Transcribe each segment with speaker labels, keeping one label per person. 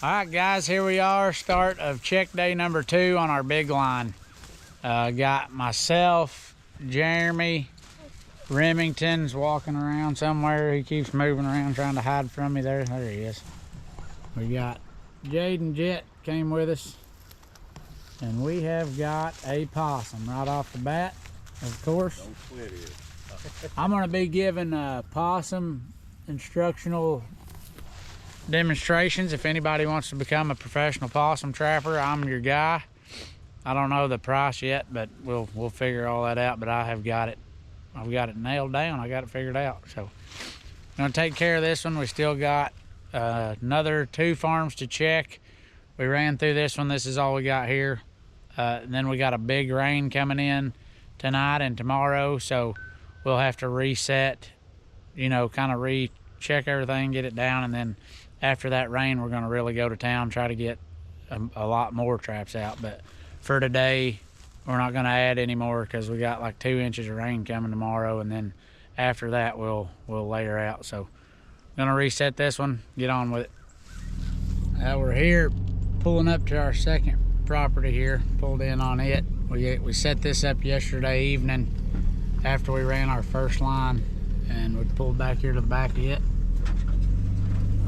Speaker 1: All right, guys, here we are, start of check day number 2 on our big line. Got myself, Jeremy, Remington's walking around somewhere. He keeps moving around trying to hide from me. There he is. We got Jade and Jet came with us, and we have got a possum right off the bat, of course.
Speaker 2: Don't sweat it.
Speaker 1: I'm going to be giving possum instructional demonstrations. If anybody wants to become a professional possum trapper, I'm your guy. I don't know the price yet, but we'll figure all that out. But I've got it nailed down. I got it figured out. So I'm gonna take care of this one. We still got another 2 farms to check. We ran through this one. This is all we got here. And then we got a big rain coming in tonight and tomorrow, so we'll have to reset, you know, kind of recheck everything, get it down, and then after that rain, we're going to really go to town, try to get a lot more traps out. But for today, we're not going to add any more because we got like 2 inches of rain coming tomorrow, and then after that, we'll layer out. So I'm going to reset this one, get on with it. We're here pulling up to our second property here, pulled in on it. We set this up yesterday evening after we ran our first line, and we pulled back here to the back of it.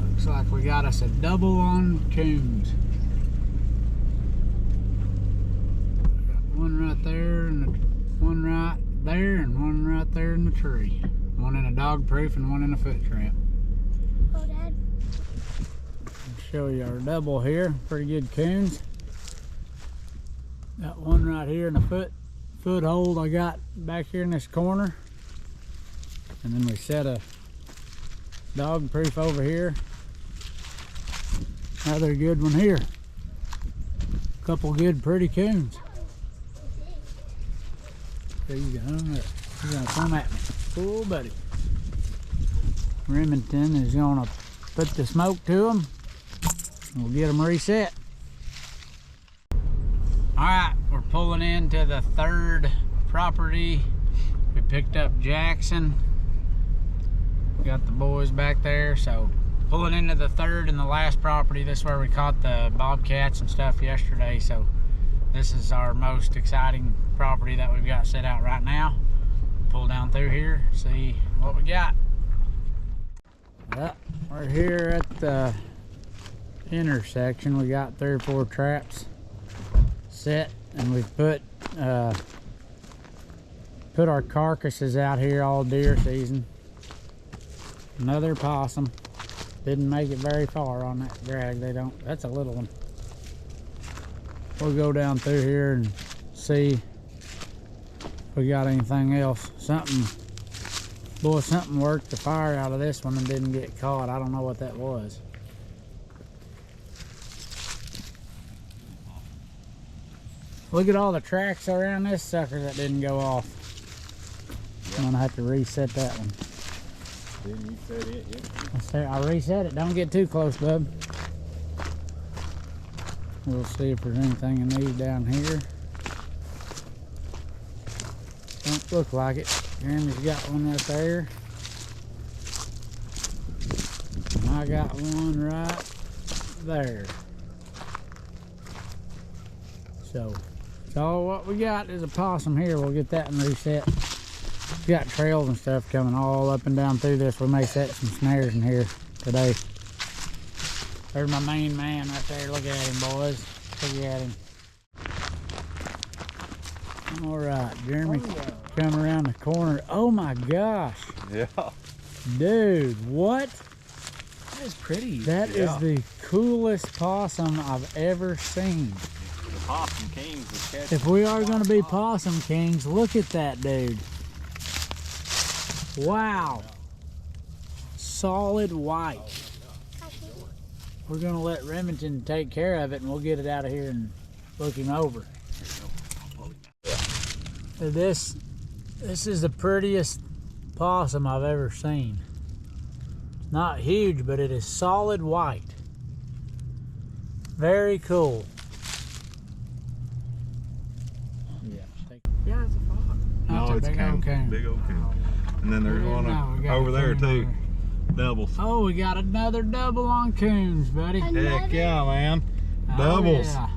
Speaker 1: Looks like we got us a double on coons. Got one right there, and one right there, and one right there in the tree. One in a dog proof and one in a foot trap.
Speaker 3: Oh, Dad.
Speaker 1: I'll show you our double here. Pretty good coons. Got one right here in the foothold I got back here in this corner. And then we set a dog proof over here. Another good one here. Couple good pretty coons. There you go. You're gonna come at me. Cool, buddy. Remington is gonna put the smoke to them. We'll get them reset. All right, we're pulling into the 3rd property. We picked up Jackson. We got the boys back there, so pulling into the 3rd and the last property. This is where we caught the bobcats and stuff yesterday, so this is our most exciting property that we've got set out right now. Pull down through here, see what we got. Yep, we're here at the intersection. We got 3 or 4 traps set, and we've put our carcasses out here all deer season. Another possum. Didn't make it very far on that drag. That's a little one. We'll go down through here and see if we got anything else. Something worked the fire out of this one and didn't get caught. I don't know what that was. Look at all the tracks around this sucker that didn't go off. I'm gonna have to reset that one.
Speaker 2: Didn't you set it yet?
Speaker 1: I reset it. Don't get too close, bub. We'll see if there's anything in these down here. Don't look like it. Jeremy's got one right there. And I got one right there. So what we got is a possum here. We'll get that one reset. We got trails and stuff coming all up and down through this. We may set some snares in here today. There's my main man right there. Look at him, boys. Look at him. All right, Jeremy, come around the corner. Oh my gosh.
Speaker 2: Yeah.
Speaker 1: Dude, what?
Speaker 4: That is pretty.
Speaker 1: That is the coolest possum I've ever seen.
Speaker 2: The possum kings was catching.
Speaker 1: If we are going to be possum kings, look at that dude. Wow. Solid white. We're going to let Remington take care of it, and we'll get it out of here and look him over. This is the prettiest possum I've ever seen. Not huge, but it is solid white. Very cool.
Speaker 4: Yeah, it's a fox.
Speaker 2: No, it's
Speaker 1: a big old coon.
Speaker 2: Big old coon. And then there's one
Speaker 1: No, we got
Speaker 2: over
Speaker 1: a
Speaker 2: there
Speaker 1: coon
Speaker 2: too.
Speaker 1: over
Speaker 2: Doubles.
Speaker 1: Oh, we got another double on coons, buddy.
Speaker 2: Heck yeah, man.
Speaker 1: Oh,
Speaker 2: Doubles.
Speaker 1: yeah.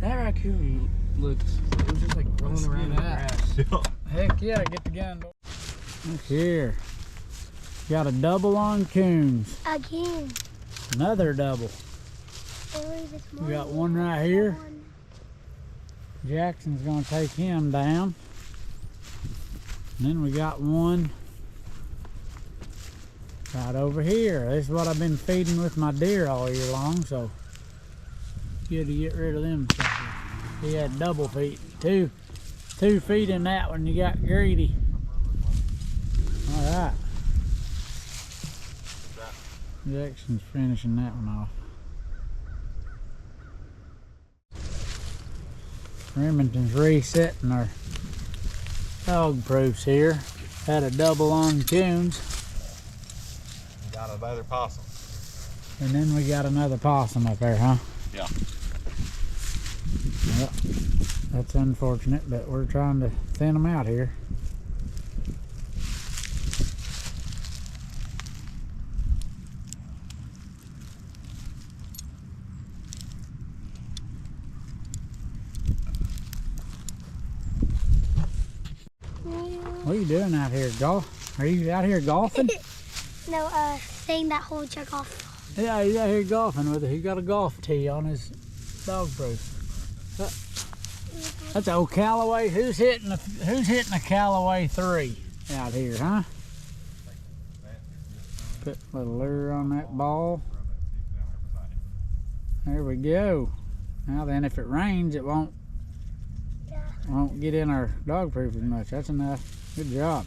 Speaker 4: That raccoon looks, it was just like rolling around in the grass.
Speaker 1: Heck yeah, get the gun. Look here. Got a double on coons.
Speaker 3: Again.
Speaker 1: Another double. We got one right here. Jackson's gonna take him down. And then we got one right over here. This is what I've been feeding with my deer all year long, so good to get rid of them. He had double feed. Two feet in that one, you got greedy. All right. Jackson's finishing that one off. Remington's resetting our dog proofs here. Had a double on coons.
Speaker 2: Got another possum.
Speaker 1: And then we got another possum up there, huh?
Speaker 2: Yeah.
Speaker 1: Well, that's unfortunate, but we're trying to thin them out here. What are you doing out here? Golf? Are you out here golfing?
Speaker 3: No, saying that whole jerk off.
Speaker 1: Yeah, he's out here golfing with it. He got a golf tee on his dog proof. That's old Callaway. Who's hitting a Callaway 3 out here, huh? Put a little lure on that ball. There we go. Now then, if it rains, it won't get in our dog proof as much. That's enough. Good job.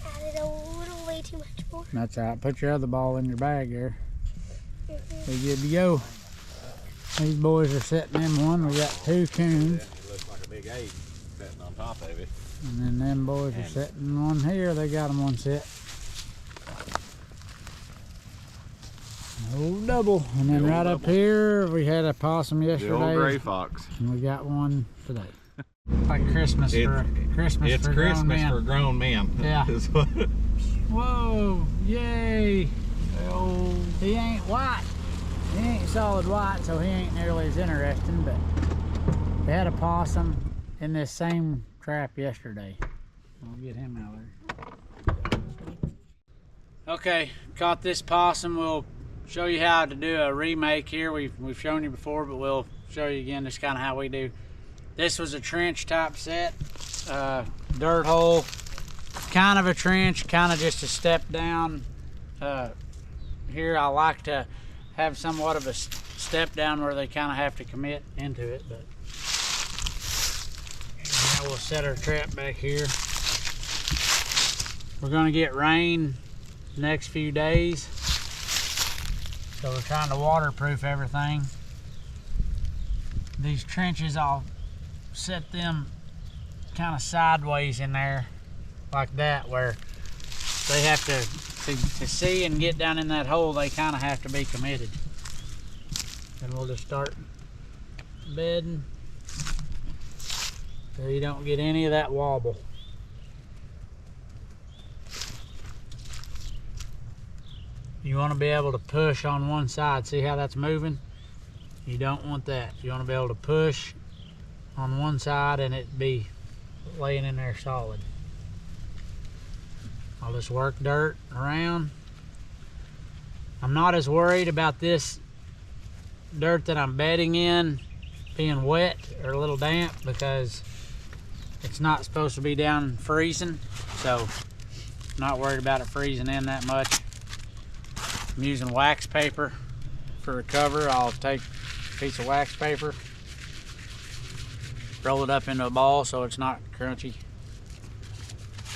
Speaker 3: Added a little way too much more.
Speaker 1: That's all right. Put your other ball in your bag there. We're good to go. These boys are setting in one. We got 2 coons.
Speaker 2: It looks like a big 8 sitting on top of it.
Speaker 1: And then them boys are setting one here. They got them one set. Old double. And then right up here, we had a possum
Speaker 2: The old
Speaker 1: yesterday.
Speaker 2: gray fox.
Speaker 1: And we got one today. Like Christmas for Christmas
Speaker 2: It's
Speaker 1: for
Speaker 2: Christmas
Speaker 1: grown men.
Speaker 2: for grown men.
Speaker 1: Yeah.
Speaker 2: Is what
Speaker 1: Whoa! Yay! Oh, he ain't white. He ain't solid white, so he ain't nearly as interesting. But we had a possum in this same trap yesterday. I'll get him out there. Okay, caught this possum. We'll show you how to do a remake here. We've shown you before, but we'll show you again. Just kind of how we do. This was a trench type set, dirt hole, kind of a trench, kind of just a step down. Here I like to have somewhat of a step down where they kind of have to commit into it. But now we'll set our trap back here. We're gonna get rain the next few days, so we're trying to waterproof everything. These trenches, I'll set them kind of sideways in there like that, where they have to see and get down in that hole, they kind of have to be committed. And we'll just start bedding so you don't get any of that wobble. You want to be able to push on one side. See how that's moving? You don't want that. You want to be able to push on one side and it be laying in there solid. I'll just work dirt around. I'm not as worried about this dirt that I'm bedding in being wet or a little damp, because it's not supposed to be down freezing, so I'm not worried about it freezing in that much. I'm using wax paper for a cover. I'll take a piece of wax paper, roll it up into a ball so it's not crunchy,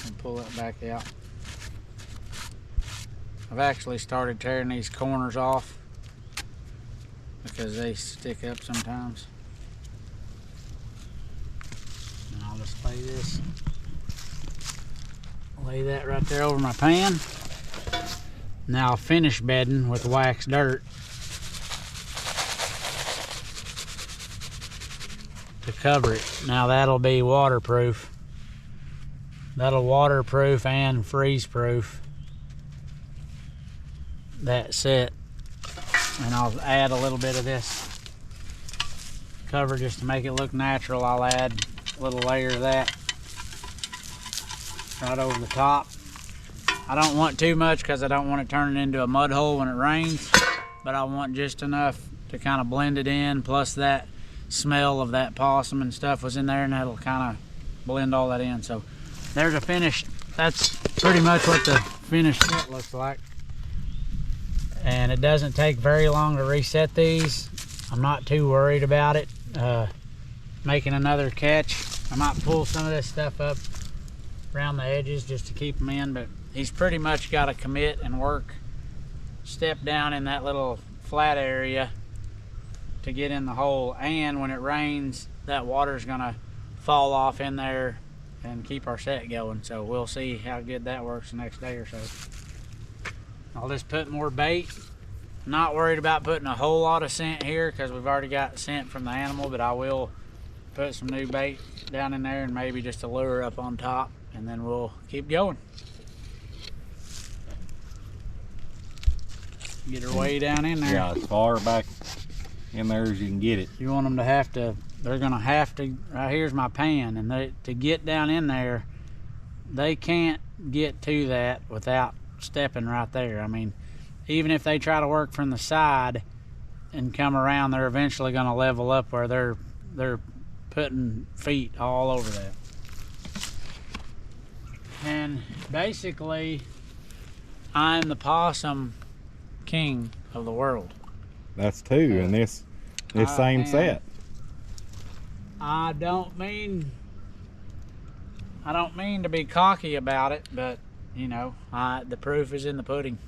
Speaker 1: and pull that back out. I've actually started tearing these corners off because they stick up sometimes. And I'll just lay that right there over my pan. Now I'll finish bedding with wax dirt to cover it. Now that'll be waterproof. That'll waterproof and freeze proof. that set, and I'll add a little bit of this cover just to make it look natural. I'll add a little layer of that right over the top. I don't want too much because I don't want it turning into a mud hole when it rains, but I want just enough to kind of blend it in, plus that smell of that possum and stuff was in there, and that'll kind of blend all that in. So there's a finished, that's pretty much what the finished set looks like. And it doesn't take very long to reset these. I'm not too worried about it. Making another catch, I might pull some of this stuff up around the edges just to keep them in, but he's pretty much got to commit and work, step down in that little flat area to get in the hole. And when it rains, that water's gonna fall off in there and keep our set going. So we'll see how good that works the next day or so. I'll just put more bait. Not worried about putting a whole lot of scent here because we've already got scent from the animal, but I will put some new bait down in there and maybe just a lure up on top, and then we'll keep going. Get her way down in there.
Speaker 2: Yeah, as far back in there as you can get it.
Speaker 1: You want them to have to, they're gonna have to, right here's my pan, and to get down in there, they can't get to that without stepping right there. I mean, even if they try to work from the side and come around, they're eventually gonna level up where they're putting feet all over that. And basically, I'm the possum king of the world.
Speaker 2: That's two in this same set.
Speaker 1: I don't mean to be cocky about it, but you know, the proof is in the pudding.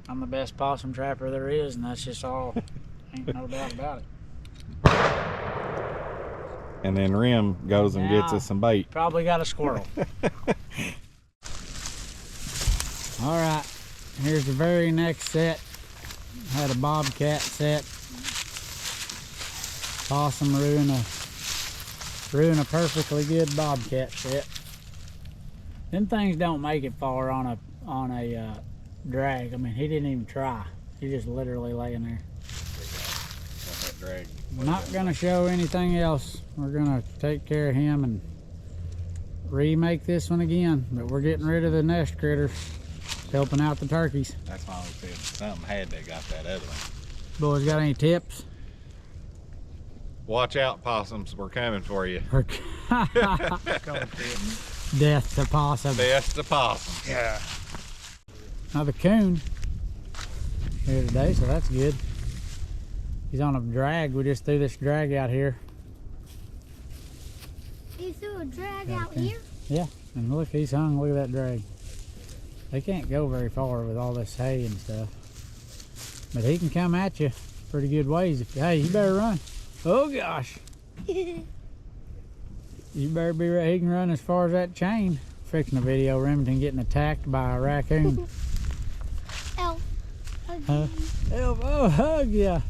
Speaker 1: I'm the best possum trapper there is, and that's just all. Ain't no doubt about it.
Speaker 2: And then Rim goes and gets us some bait.
Speaker 1: Probably got a squirrel. All right, here's the very next set. Had a bobcat set. Possum ruin a perfectly good bobcat set. Them things don't make it far on a drag. I mean, he didn't even try. He just literally laying there. Not gonna show anything else. We're gonna take care of him and remake this one again, but we're getting rid of the nest critters, helping out the turkeys.
Speaker 2: That's why I said something had that got that other one.
Speaker 1: Boys, got any tips?
Speaker 2: Watch out, possums, we're coming for you.
Speaker 1: Death to possum.
Speaker 2: Death to possum.
Speaker 1: Yeah. Another coon here today, so that's good. He's on a drag. We just threw this drag out here.
Speaker 3: You threw a drag out here?
Speaker 1: Yeah, and look, he's hung. Look at that drag. They can't go very far with all this hay and stuff. But he can come at you pretty good ways. Hey, you better run. Oh gosh. You better be right. He can run as far as that chain. Fixing a video, Remington getting attacked by a raccoon.
Speaker 3: Elf. Hug
Speaker 1: Elf, oh, hug ya.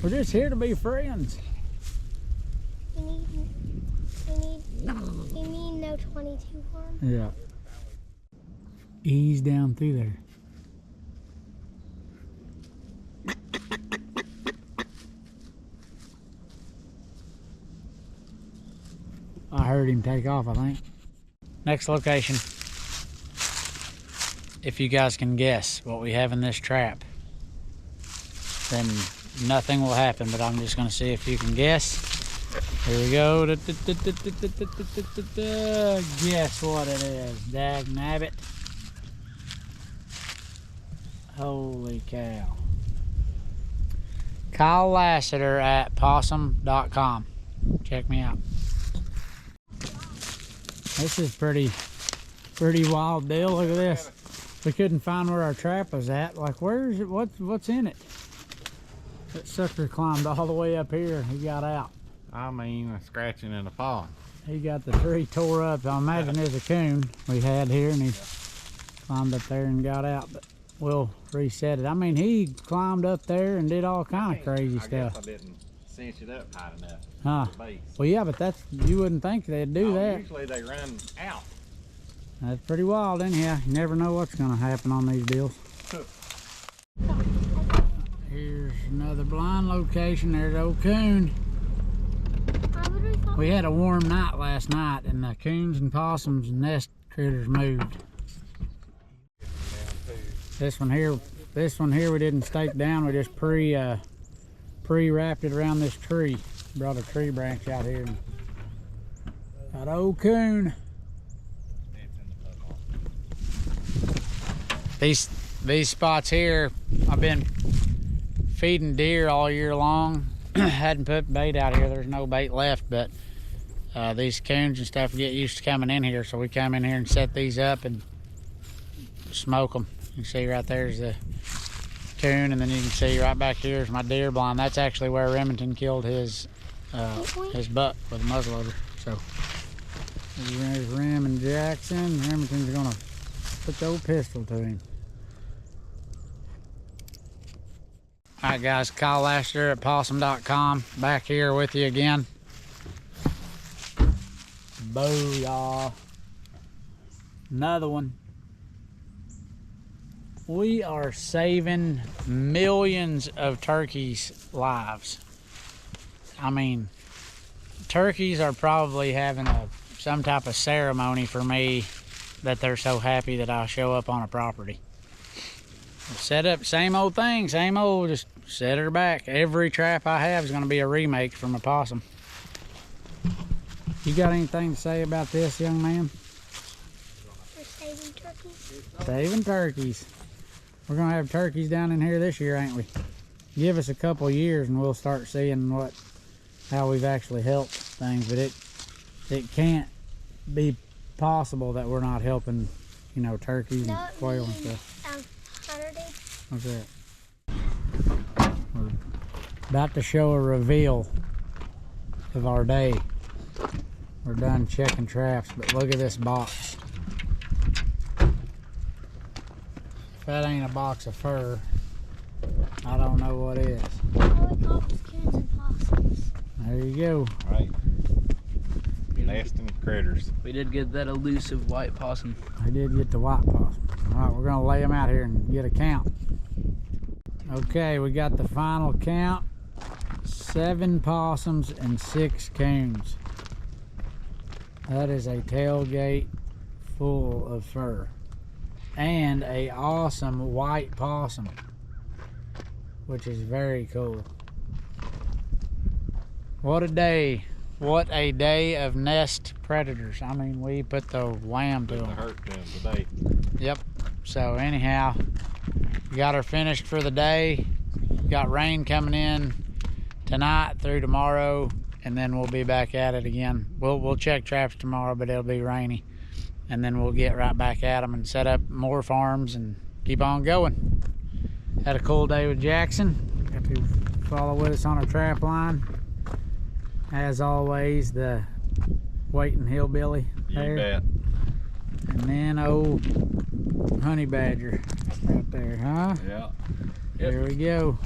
Speaker 1: We're just here to be friends.
Speaker 3: You mean no 22 harm?
Speaker 1: Yeah. Ease down through there. I heard him take off, I think. Next location. If you guys can guess what we have in this trap, then nothing will happen, but I'm just gonna see if you can guess. Here we go. Guess what it is. Dag nabbit. Holy cow. Kyle Lassiter at possum.com. Check me out. This is pretty wild deal. Look at this. We couldn't find where our trap was at. Like, where is it? What's in it? That sucker climbed all the way up here. He got out.
Speaker 2: I mean, a scratching in a pond.
Speaker 1: He got the tree tore up. I imagine there's a coon we had here, and he climbed up there and got out. But we'll reset it. I mean, he climbed up there and did all kind of crazy stuff.
Speaker 2: I guess I didn't cinch it up high enough.
Speaker 1: Huh. Well, yeah, but you wouldn't think they'd do that.
Speaker 2: Usually they run out.
Speaker 1: That's pretty wild, anyhow. You never know what's going to happen on these deals. Here's another blind location. There's old coon. We had a warm night last night, and the coons and possums and nest critters moved. This one here we didn't stake down. We just pre-wrapped it around this tree. Brought a tree branch out here. And got old coon. These spots here, I've been feeding deer all year long. Hadn't put bait out here. There's no bait left, but these coons and stuff get used to coming in here, so we come in here and set these up and smoke them. You can see right there's the coon, and then you can see right back here is my deer blind. That's actually where Remington killed his buck with a muzzleloader. So there's Rem and Jackson. Remington's gonna put the old pistol to him. All right, guys, Kyle Laster at possum.com. Back here with you again. Booyah. Another one. We are saving millions of turkeys' lives. I mean, turkeys are probably having some type of ceremony for me that they're so happy that I'll show up on a property. Set up, same old thing, same old, just set her back. Every trap I have is going to be a remake from a possum. You got anything to say about this, young man?
Speaker 3: We're saving turkeys.
Speaker 1: Saving turkeys. We're going to have turkeys down in here this year, ain't we? Give us a couple years and we'll start seeing how we've actually helped things, but it can't be possible that we're not helping, you know, turkeys and quail and stuff. What's that? We're about to show a reveal of our day. We're done checking traps, but look at this box. If that ain't a box of fur, I don't know what is. There you go.
Speaker 2: Right. Nesting critters.
Speaker 4: We did get that elusive white possum.
Speaker 1: I did get the white possum. All right, we're gonna lay them out here and get a count. Okay, we got the final count. 7 possums and 6 coons. That is a tailgate full of fur. And a awesome white possum, which is very cool. What a day. What a day of nest predators. I mean, we put the wham to them.
Speaker 2: Hurt them today.
Speaker 1: Yep. So anyhow, we got her finished for the day. Got rain coming in tonight through tomorrow, and then we'll be back at it again. We'll check traps tomorrow, but it'll be rainy, and then we'll get right back at them and set up more farms and keep on going. Had a cool day with Jackson. Got to follow with us on a trap line. As always, the waiting hillbilly there.
Speaker 2: You bet.
Speaker 1: And then old honey badger right there, huh?
Speaker 2: Yeah.
Speaker 1: There we go.